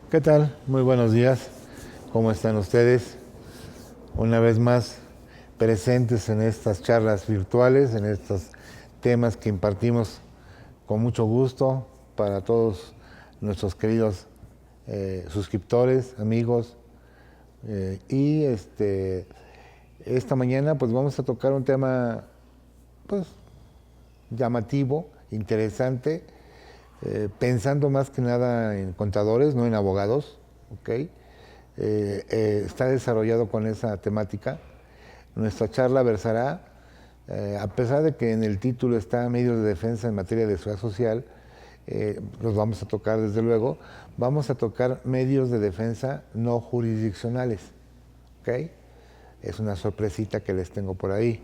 ¿Qué tal? Muy buenos días. ¿Cómo están ustedes? Una vez más presentes en estas charlas virtuales, en estos temas que impartimos con mucho gusto para todos nuestros queridos suscriptores, amigos. Esta mañana pues vamos a tocar un tema pues llamativo, interesante, pensando más que nada en contadores, no en abogados, ¿ok? Está desarrollado con esa temática. Nuestra charla versará, a pesar de que en el título está medios de defensa en materia de seguridad social, los vamos a tocar desde luego, vamos a tocar medios de defensa no jurisdiccionales, ¿ok? Es una sorpresita que les tengo por ahí,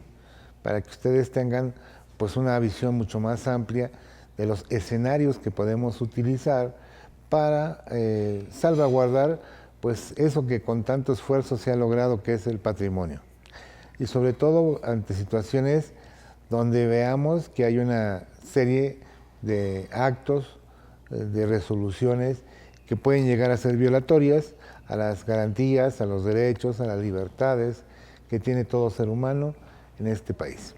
para que ustedes tengan pues una visión mucho más amplia de los escenarios que podemos utilizar para salvaguardar pues eso que con tanto esfuerzo se ha logrado, que es el patrimonio. Y sobre todo ante situaciones donde veamos que hay una serie de actos, de resoluciones que pueden llegar a ser violatorias a las garantías, a los derechos, a las libertades que tiene todo ser humano en este país.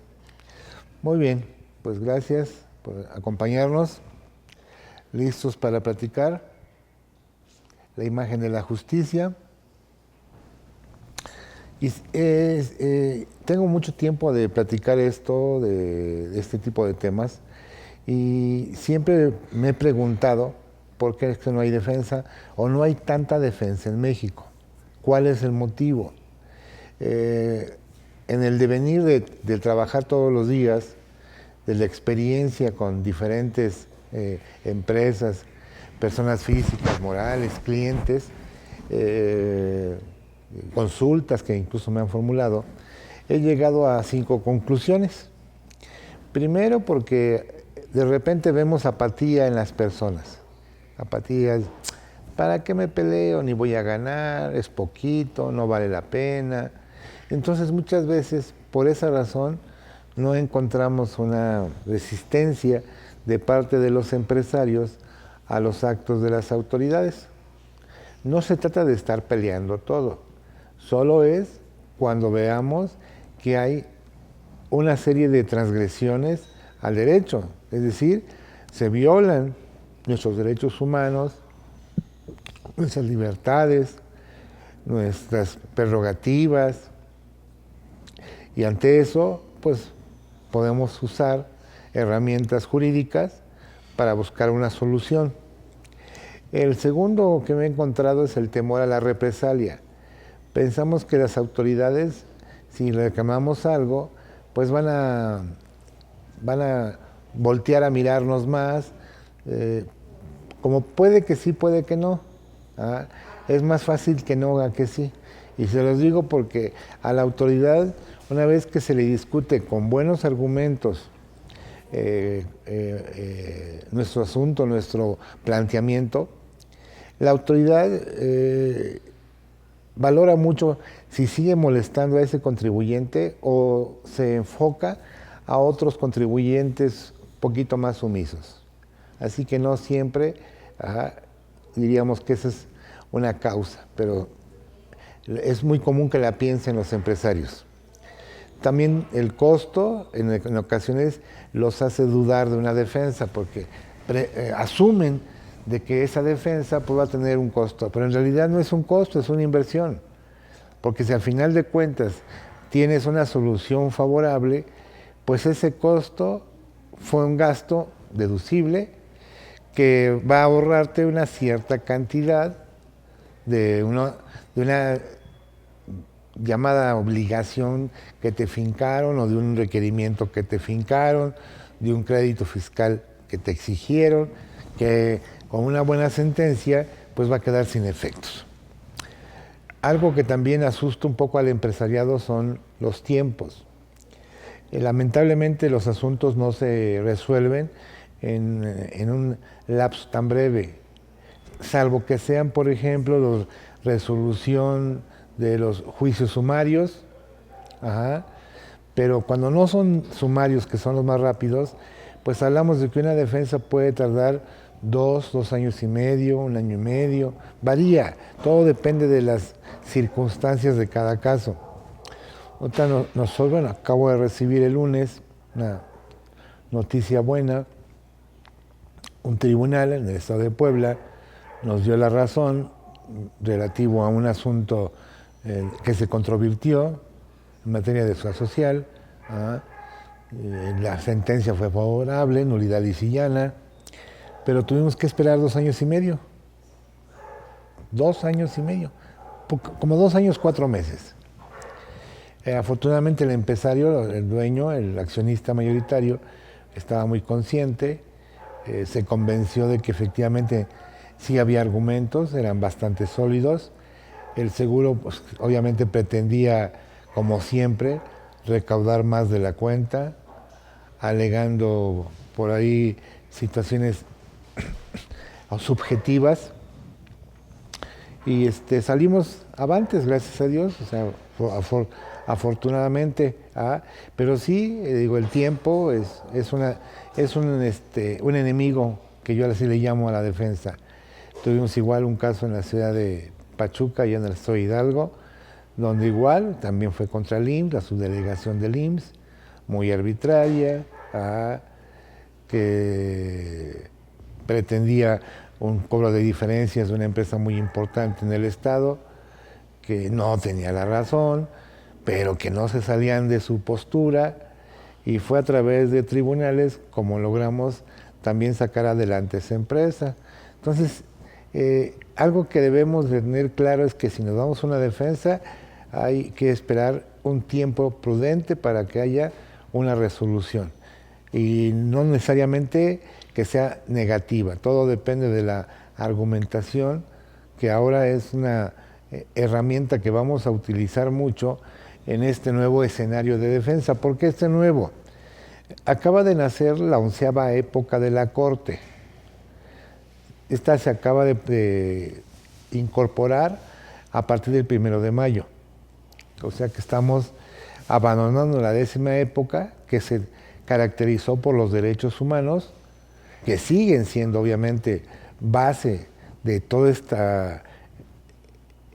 Muy bien, pues gracias por acompañarnos. Listos para platicar la imagen de la justicia. Y tengo mucho tiempo de platicar esto, de este tipo de temas, y siempre me he preguntado por qué es que no hay defensa o no hay tanta defensa en México. ¿Cuál es el motivo? En el devenir de trabajar todos los días, de la experiencia con diferentes empresas, personas físicas, morales, clientes, consultas que incluso me han formulado, he llegado a 5 conclusiones. Primero, porque de repente vemos apatía en las personas. Apatía, ¿para qué me peleo? Ni voy a ganar, es poquito, no vale la pena. Entonces muchas veces, por esa razón, no encontramos una resistencia de parte de los empresarios a los actos de las autoridades. No se trata de estar peleando todo, solo es cuando veamos que hay una serie de transgresiones al derecho, es decir, se violan nuestros derechos humanos, nuestras libertades, nuestras prerrogativas, y ante eso, pues podemos usar herramientas jurídicas para buscar una solución. El segundo que me he encontrado es el temor a la represalia. Pensamos que las autoridades, si reclamamos algo, pues van a voltear a mirarnos más, como puede que sí, puede que no. Es más fácil que no a que sí. Y se los digo porque a la autoridad, una vez que se le discute con buenos argumentos nuestro asunto, nuestro planteamiento, la autoridad valora mucho si sigue molestando a ese contribuyente o se enfoca a otros contribuyentes un poquito más sumisos. Así que no siempre diríamos que esa es una causa, pero es muy común que la piensen los empresarios. También el costo en ocasiones los hace dudar de una defensa porque asumen de que esa defensa pues, va a tener un costo, pero en realidad no es un costo, es una inversión. Porque si al final de cuentas tienes una solución favorable, pues ese costo fue un gasto deducible que va a ahorrarte una cierta cantidad de una llamada obligación que te fincaron o de un requerimiento que te fincaron, de un crédito fiscal que te exigieron, que con una buena sentencia pues va a quedar sin efectos. Algo que también asusta un poco al empresariado son los tiempos. Lamentablemente los asuntos no se resuelven en un lapso tan breve, salvo que sean, por ejemplo, la resolución de los juicios sumarios, pero cuando no son sumarios, que son los más rápidos, pues hablamos de que una defensa puede tardar 2 años y medio, 1 año y medio, varía, todo depende de las circunstancias de cada caso. Otra bueno, acabo de recibir el lunes una noticia buena. Un tribunal en el estado de Puebla nos dio la razón relativo a un asunto que se controvirtió en materia de seguridad social. La sentencia fue favorable, nulidad lisillana, pero tuvimos que esperar 2 años y medio. 2 años y medio, como 2 años, 4 meses. Afortunadamente el empresario, el dueño, el accionista mayoritario, estaba muy consciente, se convenció de que efectivamente sí había argumentos, eran bastante sólidos. El seguro, pues, obviamente pretendía, como siempre, recaudar más de la cuenta, alegando por ahí situaciones subjetivas. Y salimos avantes, gracias a Dios, o sea, afortunadamente. Pero sí, digo, el tiempo es un enemigo que yo así le llamo a la defensa. Tuvimos igual un caso en la ciudad de Pachuca, allá en el estado de Hidalgo, donde igual también fue contra el IMSS, la subdelegación del IMSS, muy arbitraria, que pretendía un cobro de diferencias de una empresa muy importante en el estado, que no tenía la razón, pero que no se salían de su postura, y fue a través de tribunales como logramos también sacar adelante esa empresa. Entonces, algo que debemos de tener claro es que si nos damos una defensa, hay que esperar un tiempo prudente para que haya una resolución. Y no necesariamente que sea negativa, todo depende de la argumentación, que ahora es una herramienta que vamos a utilizar mucho en este nuevo escenario de defensa. ¿Por qué este nuevo? Acaba de nacer la 11ª época de la Corte. Esta se acaba de incorporar a partir del 1 de mayo. O sea que estamos abandonando la 10ª época, que se caracterizó por los derechos humanos, que siguen siendo obviamente base de toda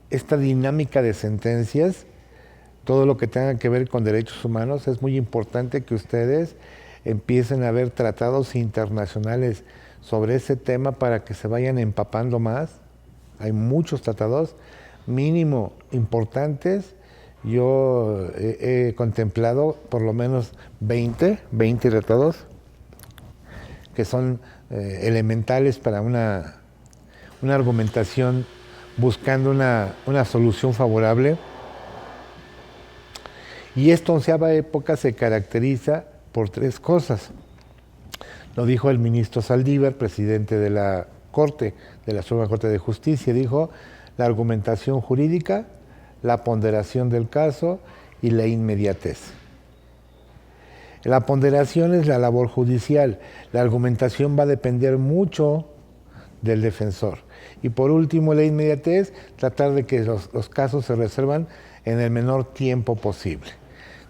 esta dinámica de sentencias. Todo lo que tenga que ver con derechos humanos, es muy importante que ustedes empiecen a ver tratados internacionales sobre ese tema para que se vayan empapando más. Hay muchos tratados mínimo importantes. Yo he contemplado por lo menos 20 tratados que son elementales para una argumentación buscando una solución favorable. Y esta 11ª época se caracteriza por 3 cosas. Lo dijo el ministro Saldívar, presidente de la Corte, de la Suprema Corte de Justicia, dijo: la argumentación jurídica, la ponderación del caso y la inmediatez. La ponderación es la labor judicial, la argumentación va a depender mucho del defensor. Y por último, la inmediatez, tratar de que los casos se resuelvan en el menor tiempo posible.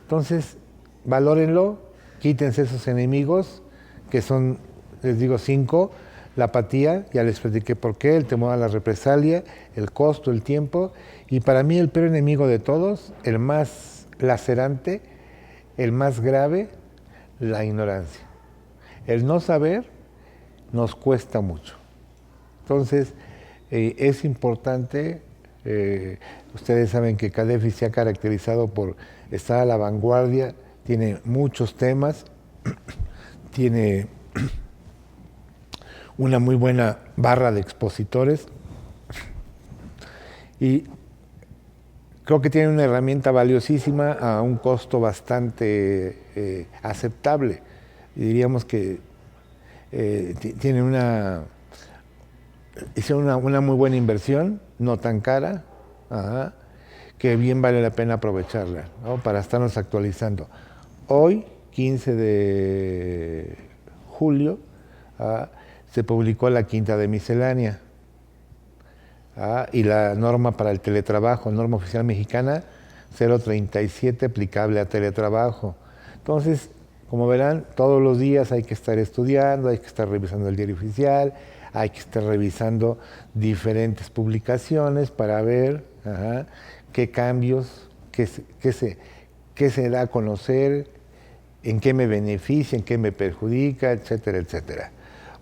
Entonces, valórenlo, quítense esos enemigos, que son, les digo, 5, la apatía, ya les platiqué por qué, el temor a la represalia, el costo, el tiempo, y para mí el peor enemigo de todos, el más lacerante, el más grave, la ignorancia. El no saber nos cuesta mucho. Entonces, es importante, ustedes saben que CADEFI se ha caracterizado por estar a la vanguardia, tiene muchos temas, tiene una muy buena barra de expositores y creo que tiene una herramienta valiosísima a un costo bastante aceptable. Y diríamos que hicieron una muy buena inversión, no tan cara, que bien vale la pena aprovecharla, ¿no? Para estarnos actualizando. Hoy, 15 de julio, se publicó la quinta de miscelánea y la norma para el teletrabajo, norma oficial mexicana 037 aplicable a teletrabajo. Entonces, Como verán, todos los días hay que estar estudiando, hay que estar revisando el diario oficial, hay que estar revisando diferentes publicaciones para ver qué cambios, qué se da a conocer, en qué me beneficia, en qué me perjudica, etcétera, etcétera.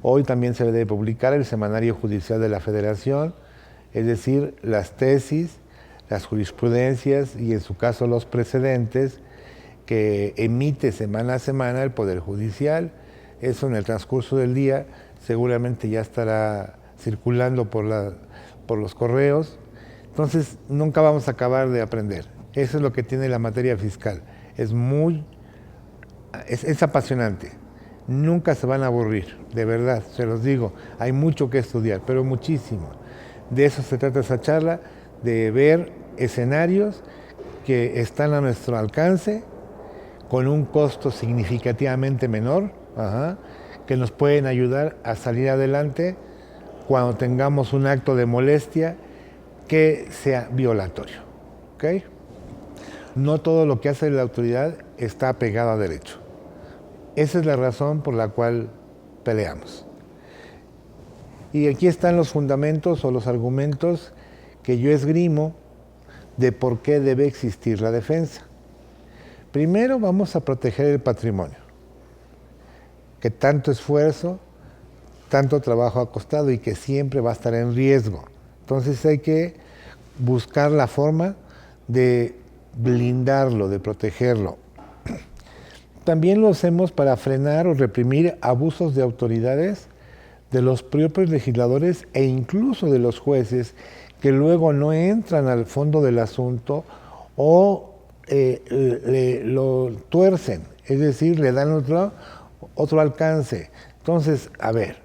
Hoy también se debe publicar el Semanario Judicial de la Federación, es decir, las tesis, las jurisprudencias y en su caso los precedentes que emite semana a semana el Poder Judicial. Eso en el transcurso del día seguramente ya estará circulando por los correos. Entonces nunca vamos a acabar de aprender. Eso es lo que tiene la materia fiscal. Es apasionante. Nunca se van a aburrir, de verdad, se los digo. Hay mucho que estudiar, pero muchísimo. De eso se trata esa charla, de ver escenarios que están a nuestro alcance, con un costo significativamente menor, que nos pueden ayudar a salir adelante cuando tengamos un acto de molestia que sea violatorio. ¿Okay? No todo lo que hace la autoridad está apegado a derecho. Esa es la razón por la cual peleamos. Y aquí están los fundamentos o los argumentos que yo esgrimo de por qué debe existir la defensa. Primero vamos a proteger el patrimonio, que tanto esfuerzo, tanto trabajo ha costado y que siempre va a estar en riesgo. Entonces hay que buscar la forma de blindarlo, de protegerlo. También lo hacemos para frenar o reprimir abusos de autoridades de los propios legisladores e incluso de los jueces que luego no entran al fondo del asunto o lo tuercen, es decir, le dan otro alcance. Entonces, a ver,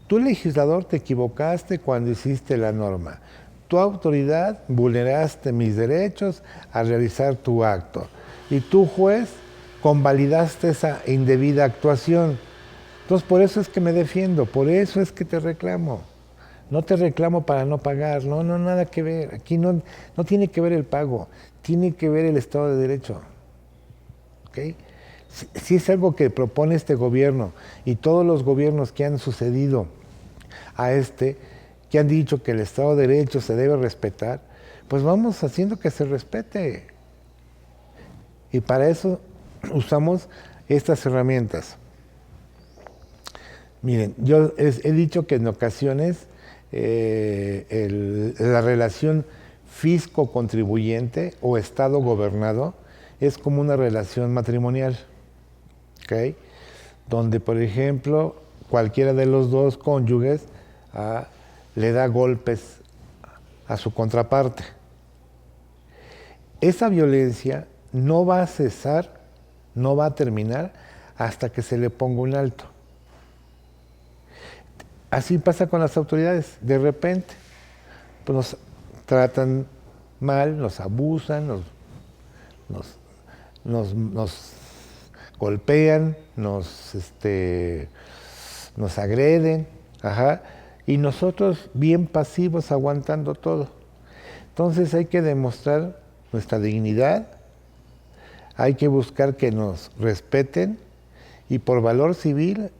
tú legislador te equivocaste cuando hiciste la norma. Tu autoridad vulneraste mis derechos al realizar tu acto. Y tú, juez, convalidaste esa indebida actuación. Entonces, por eso es que me defiendo, por eso es que te reclamo. No te reclamo para no pagar, no, nada que ver. Aquí no tiene que ver el pago, tiene que ver el Estado de Derecho. ¿Okay? Si es algo que propone este gobierno y todos los gobiernos que han sucedido a que han dicho que el Estado de Derecho se debe respetar, pues vamos haciendo que se respete. Y para eso usamos estas herramientas. Miren, yo he dicho que en ocasiones la relación fisco-contribuyente o Estado gobernado es como una relación matrimonial, ¿okay? Donde, por ejemplo, cualquiera de los dos cónyuges le da golpes a su contraparte. Esa violencia no va a cesar, no va a terminar hasta que se le ponga un alto. Así pasa con las autoridades, de repente pues nos tratan mal, nos abusan, nos golpean, nos agreden, y nosotros bien pasivos aguantando todo. Entonces hay que demostrar nuestra dignidad, hay que buscar que nos respeten y por valor civil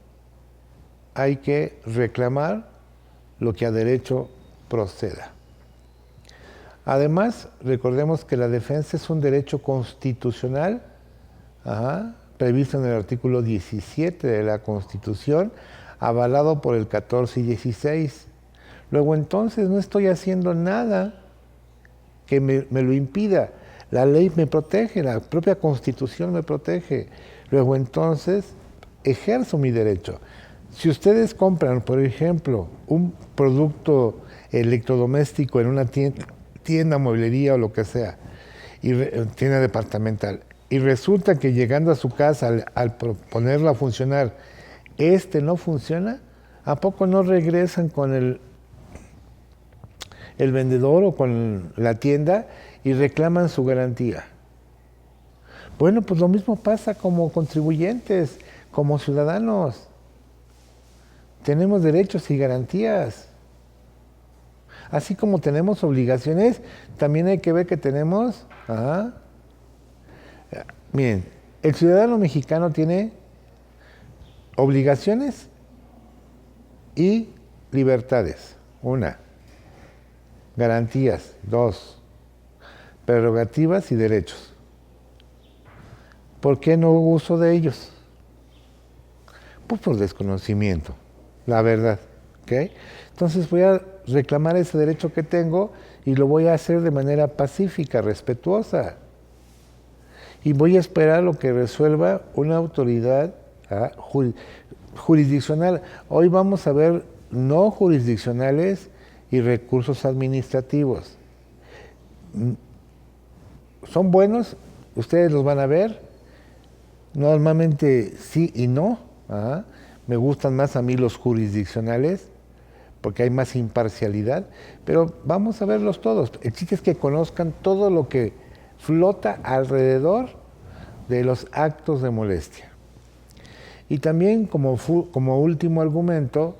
hay que reclamar lo que a derecho proceda. Además, recordemos que la defensa es un derecho constitucional, previsto en el artículo 17 de la Constitución, avalado por el 14 y 16. Luego entonces no estoy haciendo nada que me lo impida. La ley me protege, la propia Constitución me protege. Luego entonces ejerzo mi derecho. Si ustedes compran, por ejemplo, un producto electrodoméstico en una tienda, mueblería o lo que sea, tienda departamental, y resulta que llegando a su casa, al ponerlo a funcionar, no funciona, ¿a poco no regresan con el vendedor o con la tienda y reclaman su garantía? Bueno, pues lo mismo pasa como contribuyentes, como ciudadanos. Tenemos derechos y garantías. Así como tenemos obligaciones, también hay que ver que tenemos... Miren, El ciudadano mexicano tiene obligaciones y libertades. Una, garantías. Dos, prerrogativas y derechos. ¿Por qué no hubo uso de ellos? Pues por desconocimiento, la verdad. ¿Okay? Entonces voy a reclamar ese derecho que tengo y lo voy a hacer de manera pacífica, respetuosa. Y voy a esperar lo que resuelva una autoridad jurisdiccional. Hoy vamos a ver no jurisdiccionales y recursos administrativos. Son buenos, ustedes los van a ver. Normalmente sí y no. Me gustan más a mí los jurisdiccionales porque hay más imparcialidad, pero vamos a verlos todos. El chiste es que conozcan todo lo que flota alrededor de los actos de molestia. Y también como último argumento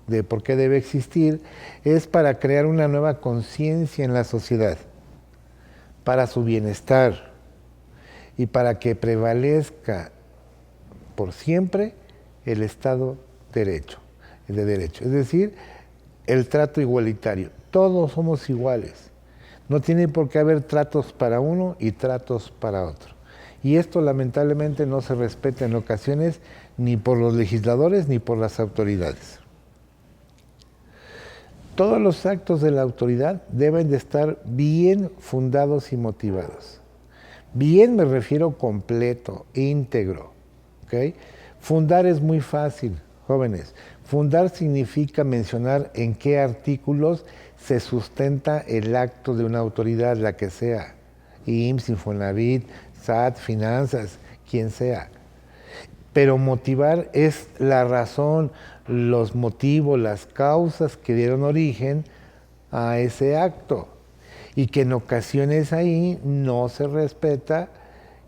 de por qué debe existir, es para crear una nueva conciencia en la sociedad, para su bienestar y para que prevalezca por siempre el Estado de Derecho. Es decir, el trato igualitario. Todos somos iguales. No tiene por qué haber tratos para uno y tratos para otro. Y esto lamentablemente no se respeta en ocasiones ni por los legisladores ni por las autoridades. Todos los actos de la autoridad deben de estar bien fundados y motivados. Bien me refiero completo, íntegro. ¿Okay? Fundar es muy fácil, jóvenes. Fundar significa mencionar en qué artículos se sustenta el acto de una autoridad, la que sea. IMSS, Infonavit, SAT, Finanzas, quien sea. Pero motivar es la razón, los motivos, las causas que dieron origen a ese acto. Y que en ocasiones ahí no se respeta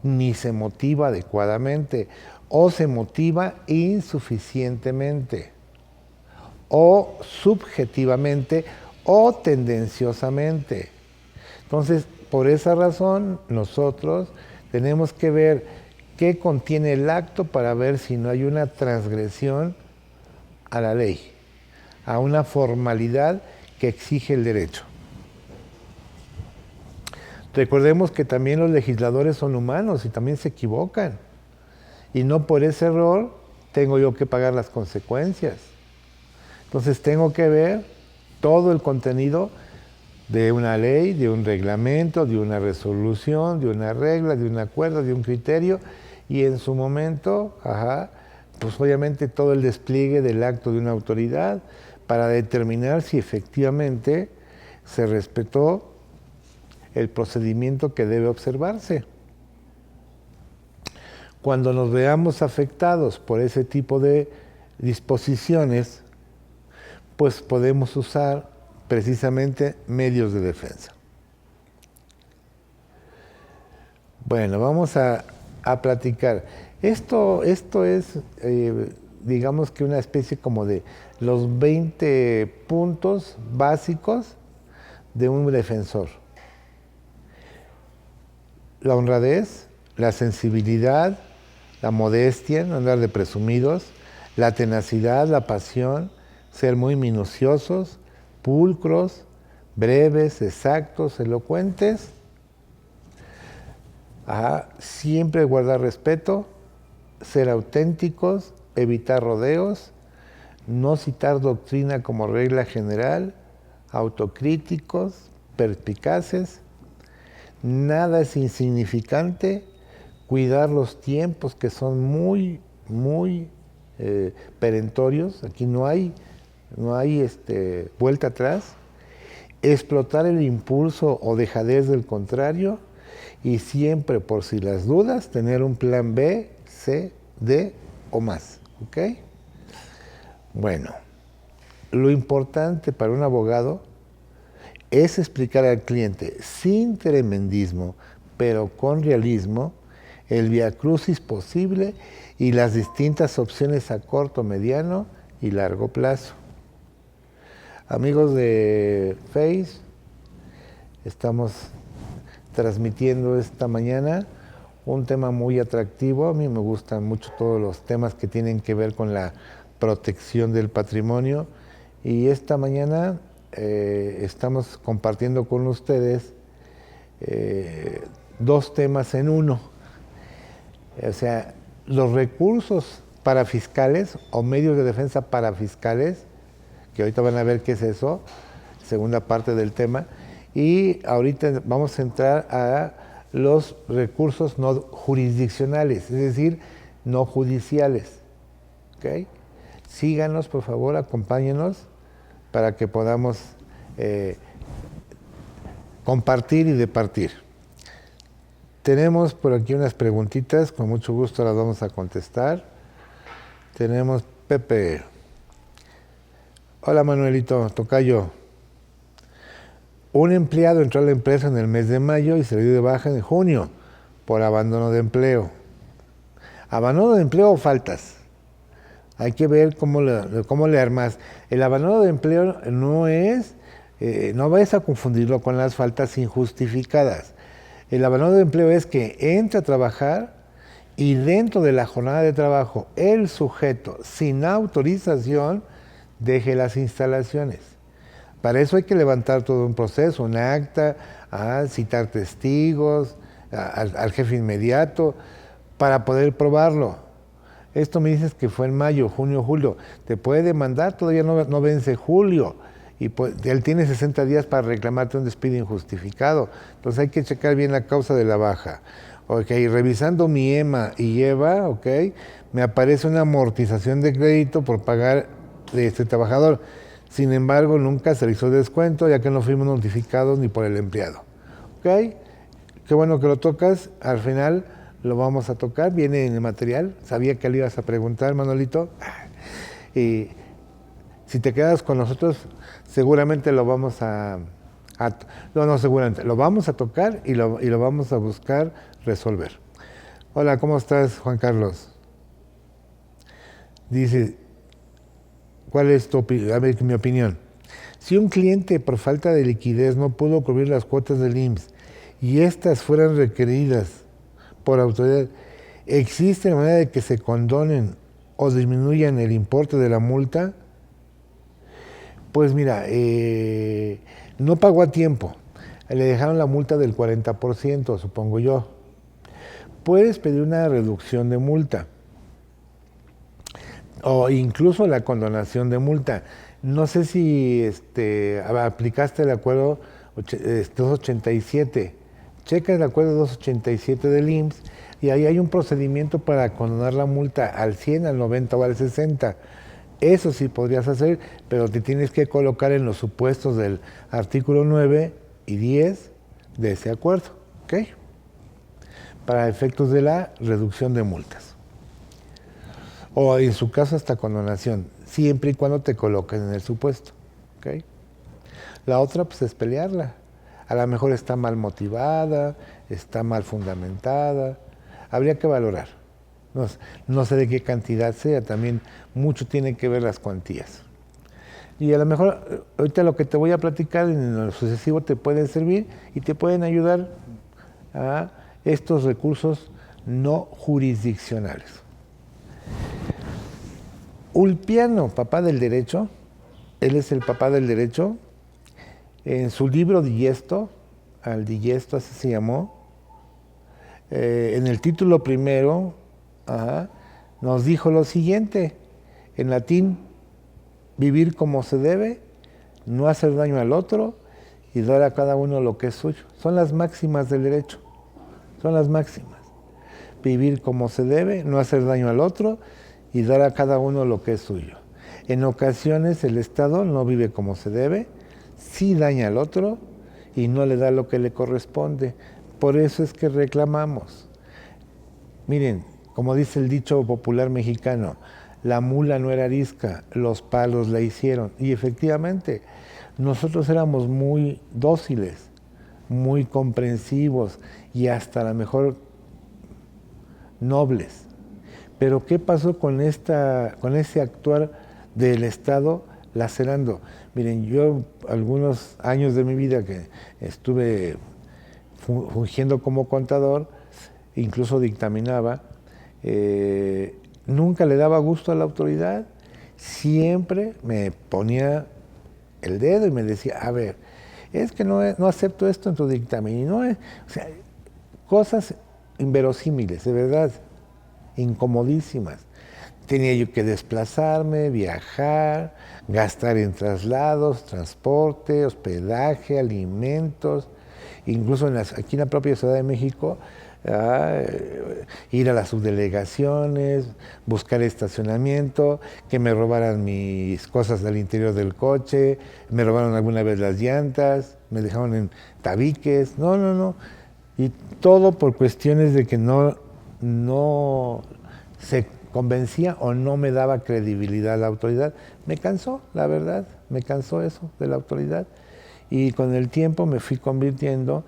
ni se motiva adecuadamente, o se motiva insuficientemente, o subjetivamente, o tendenciosamente. Entonces, por esa razón, nosotros tenemos que ver qué contiene el acto para ver si no hay una transgresión a la ley, a una formalidad que exige el derecho. Recordemos que también los legisladores son humanos y también se equivocan. Y no por ese error tengo yo que pagar las consecuencias. Entonces tengo que ver todo el contenido de una ley, de un reglamento, de una resolución, de una regla, de un acuerdo, de un criterio, y en su momento, pues obviamente todo el despliegue del acto de una autoridad para determinar si efectivamente se respetó el procedimiento que debe observarse. Cuando nos veamos afectados por ese tipo de disposiciones, pues podemos usar precisamente medios de defensa. Bueno, vamos a platicar. Esto es, digamos que una especie como de los 20 puntos básicos de un defensor. La honradez, la sensibilidad, la modestia, no andar de presumidos, la tenacidad, la pasión, ser muy minuciosos, pulcros, breves, exactos, elocuentes. Siempre guardar respeto, ser auténticos, evitar rodeos, no citar doctrina como regla general, autocríticos, perspicaces. Nada es insignificante, cuidar los tiempos que son muy perentorios, aquí no hay vuelta atrás, explotar el impulso o dejadez del contrario y siempre, por si las dudas, tener un plan B, C, D o más. ¿Ok? Bueno, lo importante para un abogado es explicar al cliente sin tremendismo, pero con realismo, el viacrucis posible y las distintas opciones a corto, mediano y largo plazo. Amigos de Face, estamos transmitiendo esta mañana un tema muy atractivo. A mí me gustan mucho todos los temas que tienen que ver con la protección del patrimonio. Y esta mañana estamos compartiendo con ustedes dos temas en uno. O sea, los recursos parafiscales o medios de defensa parafiscales, que ahorita van a ver qué es eso, segunda parte del tema, y ahorita vamos a entrar a los recursos no jurisdiccionales, es decir, no judiciales. ¿Okay? Síganos, por favor, acompáñenos para que podamos compartir y departir. Tenemos por aquí unas preguntitas, con mucho gusto las vamos a contestar. Tenemos Pepe. Hola Manuelito, tocayo. Un empleado entró a la empresa en el mes de mayo y se le dio de baja en junio por abandono de empleo. ¿Abandono de empleo o faltas? Hay que ver cómo le armas. El abandono de empleo no es, no vayas a confundirlo con las faltas injustificadas. El abandono de empleo es que entra a trabajar y dentro de la jornada de trabajo el sujeto, sin autorización, deje las instalaciones. Para eso hay que levantar todo un proceso, un acta, citar testigos, al jefe inmediato, para poder probarlo. Esto me dices que fue en mayo, junio, julio. Te puede demandar, todavía no vence julio. Y pues, él tiene 60 días para reclamarte un despido injustificado. Entonces hay que checar bien la causa de la baja. Ok, revisando mi EMA y EVA, ok, me aparece una amortización de crédito por pagar de este trabajador. Sin embargo, nunca se le hizo descuento, ya que no fuimos notificados ni por el empleado. Ok, qué bueno que lo tocas. Al final lo vamos a tocar, viene en el material. Sabía que le ibas a preguntar, Manolito. Y si te quedas con nosotros, seguramente lo vamos seguramente, lo vamos a tocar y lo vamos a buscar resolver. Hola, ¿cómo estás, Juan Carlos? Dice, ¿cuál es mi opinión? Si un cliente por falta de liquidez no pudo cubrir las cuotas del IMSS y estas fueran requeridas por autoridad, ¿existe manera de que se condonen o disminuyan el importe de la multa? Pues mira, no pagó a tiempo, le dejaron la multa del 40%, supongo yo. Puedes pedir una reducción de multa o incluso la condonación de multa. No sé si aplicaste el acuerdo 287. Checa el acuerdo 287 del IMSS y ahí hay un procedimiento para condonar la multa al 100, al 90 o al 60. Eso sí podrías hacer, pero te tienes que colocar en los supuestos del artículo 9 y 10 de ese acuerdo, ¿ok? Para efectos de la reducción de multas. O en su caso hasta condonación, siempre y cuando te coloques en el supuesto, ¿ok? La otra pues es pelearla. A lo mejor está mal motivada, está mal fundamentada. Habría que valorar. No sé de qué cantidad sea, también mucho tiene que ver las cuantías. Y a lo mejor ahorita lo que te voy a platicar en lo sucesivo te pueden servir y te pueden ayudar a estos recursos no jurisdiccionales. Ulpiano, papá del derecho, él es el papá del derecho, en su libro Digesto, al Digesto así se llamó, en el título primero, nos dijo lo siguiente, en latín, vivir como se debe, no hacer daño al otro y dar a cada uno lo que es suyo. Son las máximas del derecho, son las máximas. Vivir como se debe, no hacer daño al otro y dar a cada uno lo que es suyo. En ocasiones el Estado no vive como se debe, sí daña al otro y no le da lo que le corresponde. Por eso es que reclamamos. Miren, como dice el dicho popular mexicano, la mula no era arisca, los palos la hicieron. Y efectivamente, nosotros éramos muy dóciles, muy comprensivos y hasta a lo mejor nobles. Pero ¿qué pasó con ese actuar del Estado lacerando? Miren, yo algunos años de mi vida que estuve fungiendo como contador, incluso dictaminaba, nunca le daba gusto a la autoridad, siempre me ponía el dedo y me decía, a ver, es que no acepto esto en tu dictamen. Y no es, o sea, cosas inverosímiles, de verdad, incomodísimas. Tenía yo que desplazarme, viajar, gastar en traslados, transporte, hospedaje, alimentos, incluso aquí en la propia Ciudad de México, ir a las subdelegaciones, buscar estacionamiento, que me robaran mis cosas del interior del coche, me robaron alguna vez las llantas, me dejaron en tabiques, no. Y todo por cuestiones de que no se convencía o no me daba credibilidad a la autoridad. Me cansó, la verdad, me cansó eso de la autoridad. Y con el tiempo me fui convirtiendo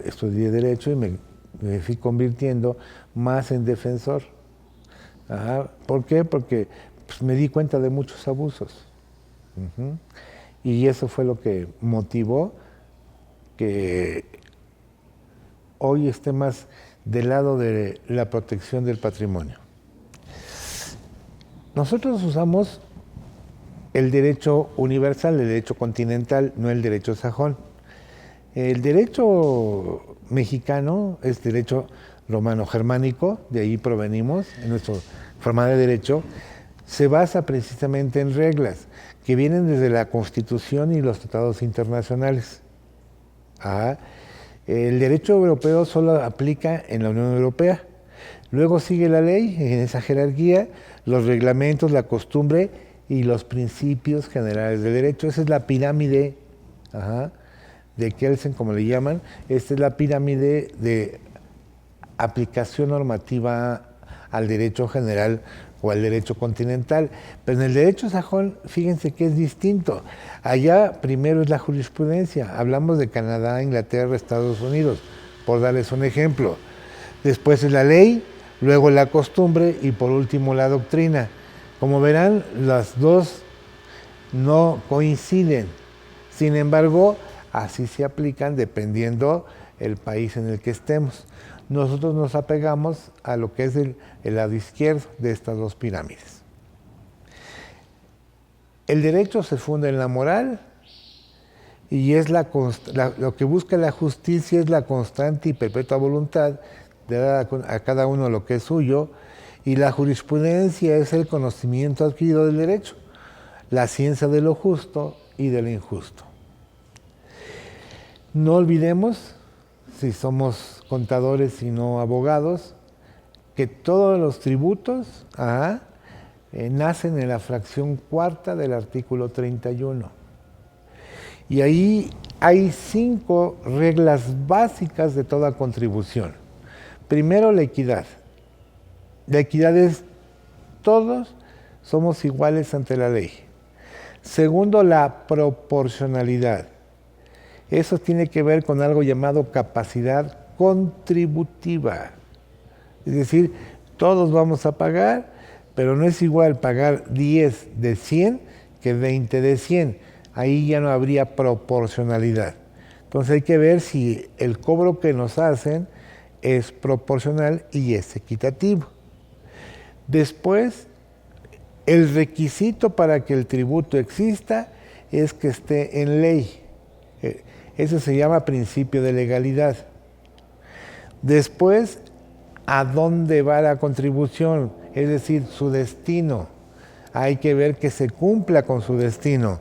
estudié Derecho y me fui convirtiendo más en defensor. ¿Por qué? Porque pues, me di cuenta de muchos abusos. Y eso fue lo que motivó que hoy esté más del lado de la protección del patrimonio. Nosotros usamos el derecho universal, el derecho continental, no el derecho sajón. El derecho mexicano es derecho romano-germánico, de ahí provenimos, en nuestra forma de derecho, se basa precisamente en reglas que vienen desde la Constitución y los tratados internacionales. El derecho europeo solo aplica en la Unión Europea. Luego sigue la ley, en esa jerarquía, los reglamentos, la costumbre y los principios generales del derecho. Esa es la pirámide de Kelsen, como le llaman. Esta es la pirámide de aplicación normativa al derecho general o al derecho continental. Pero en el derecho sajón, fíjense que es distinto. Allá primero es la jurisprudencia. Hablamos de Canadá, Inglaterra, Estados Unidos, por darles un ejemplo. Después es la ley, luego la costumbre y por último la doctrina. Como verán, las dos no coinciden. Sin embargo, así se aplican dependiendo el país en el que estemos. Nosotros nos apegamos a lo que es el lado izquierdo de estas dos pirámides. El derecho se funda en la moral y es lo que busca la justicia es la constante y perpetua voluntad de dar a cada uno lo que es suyo, y la jurisprudencia es el conocimiento adquirido del derecho, la ciencia de lo justo y de lo injusto. No olvidemos, si somos contadores y no abogados, que todos los tributos nacen en la fracción cuarta del artículo 31. Y ahí hay 5 reglas básicas de toda contribución. Primero, la equidad. La equidad es todos somos iguales ante la ley. Segundo, la proporcionalidad. Eso tiene que ver con algo llamado capacidad contributiva. Es decir, todos vamos a pagar, pero no es igual pagar 10 de 100 que 20 de 100. Ahí ya no habría proporcionalidad. Entonces hay que ver si el cobro que nos hacen es proporcional y es equitativo. Después, el requisito para que el tributo exista es que esté en ley. Eso se llama principio de legalidad. Después, ¿a dónde va la contribución? Es decir, su destino. Hay que ver que se cumpla con su destino.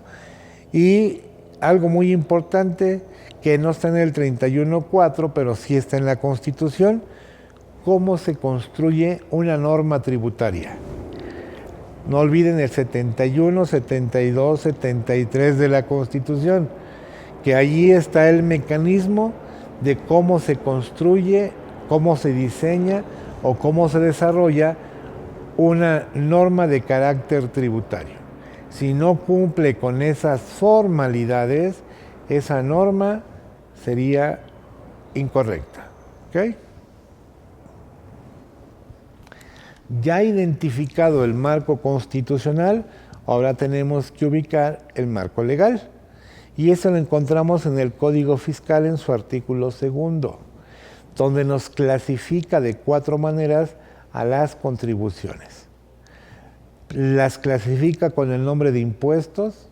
Y algo muy importante, que no está en el 31.4, pero sí está en la Constitución, cómo se construye una norma tributaria. No olviden el 71, 72, 73 de la Constitución, que allí está el mecanismo de cómo se construye, cómo se diseña o cómo se desarrolla una norma de carácter tributario. Si no cumple con esas formalidades, esa norma sería incorrecta. ¿Okay? Ya identificado el marco constitucional, ahora tenemos que ubicar el marco legal. Y eso lo encontramos en el Código Fiscal en su artículo 2. donde nos clasifica de 4 maneras a las contribuciones. Las clasifica con el nombre de impuestos,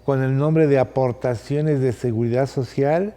con el nombre de aportaciones de seguridad social